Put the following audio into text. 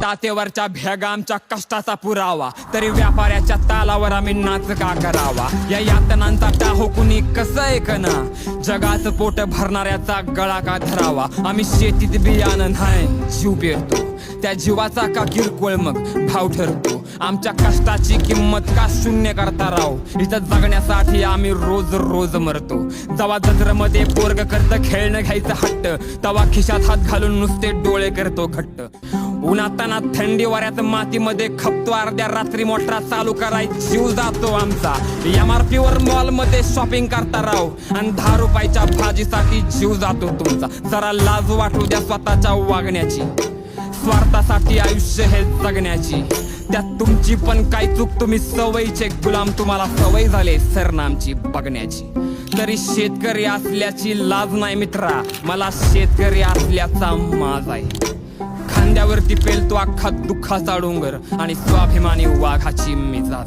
दातेवरच्या भेगा आमच्या कष्टाचा पुरावा, तरी व्यापाऱ्याच्या तालावर आम्ही नाच का करावा? या यातनांचा टाहो कुणी कसं ऐकना, जगाचं पोट भरणाऱ्याचा गळा का धरावा? आम्ही शेतीत बियाणं नाही जीव पेरतो, त्या जीवाचा का किरकोळ मग भाव ठरतो? आमच्या कष्टाची किंमत का शून्य करता राव? इथं जगण्यासाठी आम्ही रोज रोज मरतो. जवा जत्रेमध्ये पोरग करतं खेळणं घ्यायचं हट्ट, तवा खिशात हात घालून नुसते डोळे करतो घट्ट. उन्हाताना थंडी वाऱ्यात मातीमध्ये खपतो, अर्ध्या रात्री मोटरा चालू कराय जीव जातो आमचा. MRP वर मॉल मध्ये शॉपिंग करता राव, आणि 10 रुपयाच्या भाजीसाठी जीव जातो तुमचा. जरा लाज वाटू द्या स्वतःच्या वागण्याची, स्वार्थासाठी आयुष्य हे जगण्याची. त्यात तुमची पण काय चूक, तुम्ही सवयीचे गुलाम, तुम्हाला सवय झाले सरनामची बघण्याची. तरी शेतकरी असल्याची लाज नाही मित्रा, मला शेतकरी असल्याचा माज आहे. खांद्यावरती पेलतो अख्खा दुःखाचा डोंगर, आणि स्वाभिमानी वाघाची मिजाज.